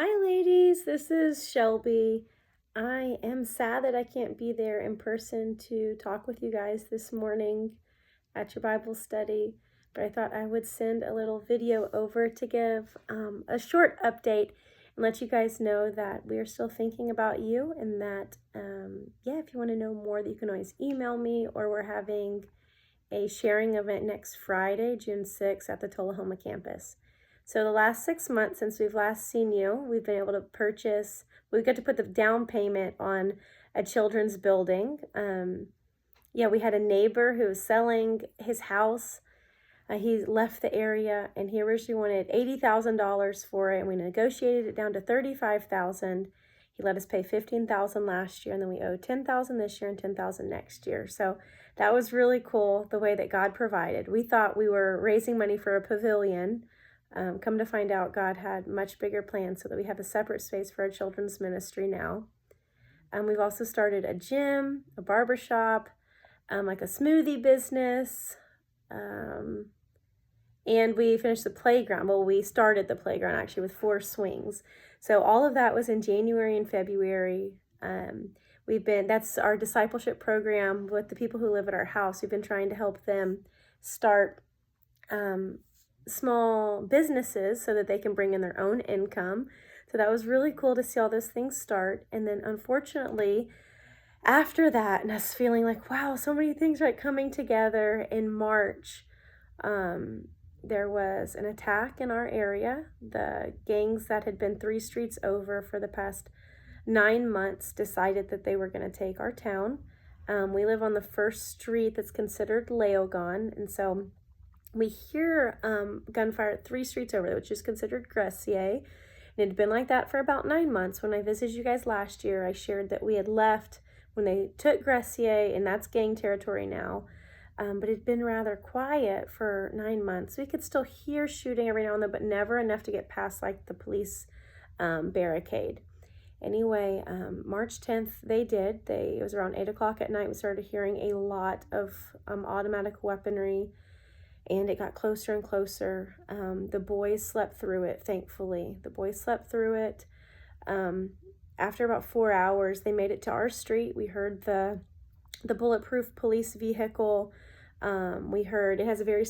Hi, ladies. This is Shelby. I am sad that I can't be there in person to talk with you guys this morning at your Bible study, but I thought I would send a little video over to give a short update and let you guys know that we are still thinking about you and that, yeah, if you want to know more, that you can always email me, or we're having a sharing event next Friday, June 6th, at the Tullahoma campus. So the last 6 months since we've last seen you, we've been able to we got to put the down payment on a children's building. Yeah, we had a neighbor who was selling his house. He left the area and he originally wanted $80,000 for it, and we negotiated it down to $35,000. He let us pay $15,000 last year, and then we owe $10,000 this year and $10,000 next year. So that was really cool, the way that God provided. We thought we were raising money for a pavilion. Come to find out, God had much bigger plans so that we have a separate space for our children's ministry now. We've also started a gym, a barbershop, like a smoothie business, and we finished the playground. Well, we started the playground actually with 4 swings. So all of that was in January and February. That's our discipleship program with the people who live at our house. We've been trying to help them start small businesses so that they can bring in their own income. So that was really cool to see all those things start. And then unfortunately, after that, and us feeling like, wow, so many things are coming together, in March, there was an attack in our area. The gangs that had been 3 streets over for the past 9 months decided that they were going to take our town. We live on the first street that's considered Leogon, and so we hear gunfire at 3 streets over, which is considered Gressier. And it had been like that for about 9 months. When I visited you guys last year, I shared that we had left when they took Gressier, and that's gang territory now. But it had been rather quiet for 9 months. We could still hear shooting every now and then, but never enough to get past like the police barricade. Anyway, March 10th, it was around 8 o'clock at night. We started hearing a lot of automatic weaponry, and it got closer and closer. The boys slept through it, thankfully. The boys slept through it. After about 4 hours, they made it to our street. We heard the bulletproof police vehicle. We heard, it has a very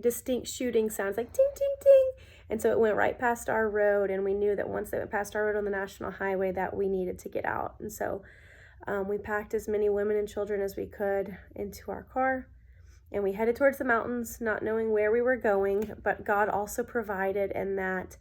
distinct shooting sound. It's like ting, ting, ting. And so it went right past our road, and we knew that once they went past our road on the national highway that we needed to get out. And so we packed as many women and children as we could into our car, and we headed towards the mountains, not knowing where we were going, but God also provided in that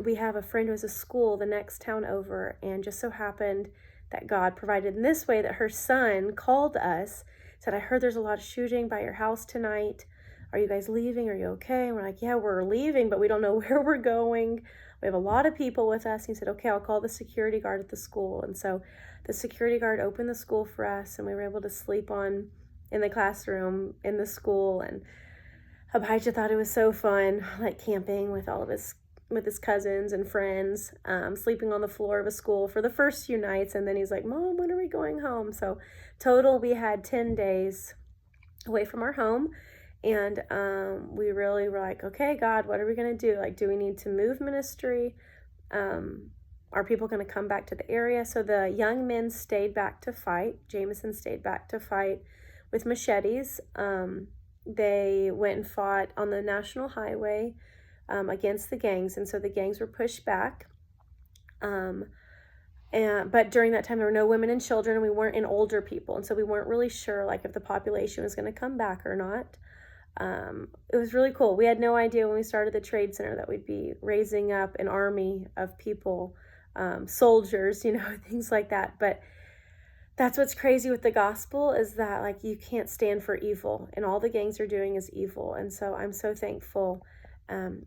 we have a friend who has a school the next town over, and just so happened that God provided in this way that her son called us, said, I heard there's a lot of shooting by your house tonight. Are you guys leaving? Are you okay? And we're like, yeah, we're leaving, but we don't know where we're going. We have a lot of people with us. And he said, okay, I'll call the security guard at the school. And so the security guard opened the school for us, and we were able to sleep in the classroom in the school. And Abijah thought it was so fun, like camping with all of his cousins and friends, sleeping on the floor of a school for the first few nights. And then he's like, Mom, when are we going home? So total, we had 10 days away from our home. And we really were like, okay, God, what are we going to do? Like, do we need to move ministry? Are people going to come back to the area? So the young men stayed back to fight. Jameson stayed back to fight with machetes. They went and fought on the national highway against the gangs, and so the gangs were pushed back. But during that time, there were no women and children, and we weren't in older people, and so we weren't really sure like if the population was going to come back or not. It was really cool. We had no idea when we started the trade center that we'd be raising up an army of people, soldiers, things like that. But that's what's crazy with the gospel, is that like you can't stand for evil, and all the gangs are doing is evil. And so I'm so thankful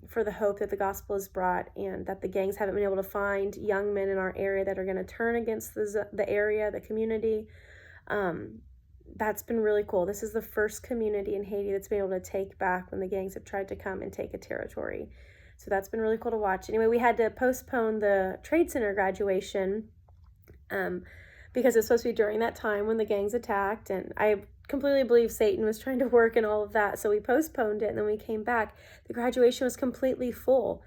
for the hope that the gospel has brought, and that the gangs haven't been able to find young men in our area that are going to turn against the area, the community. That's been really cool. This is the first community in Haiti that's been able to take back when the gangs have tried to come and take a territory. So that's been really cool to watch. Anyway, we had to postpone the trade center graduation because it's supposed to be during that time when the gangs attacked, and I completely believe Satan was trying to work and all of that, so we postponed it, and then we came back. The graduation was completely full.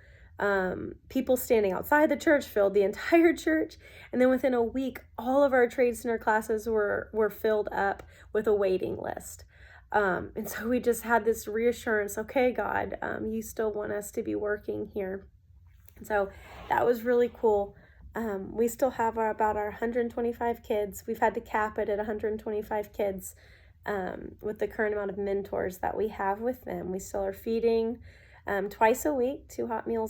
People standing outside the church filled the entire church. And then within a week, all of our trade center classes were filled up with a waiting list. And so we just had this reassurance, okay, God, you still want us to be working here. And so that was really cool. We still have about our 125 kids. We've had to cap it at 125 kids with the current amount of mentors that we have with them. We still are feeding twice a week, 2 hot meals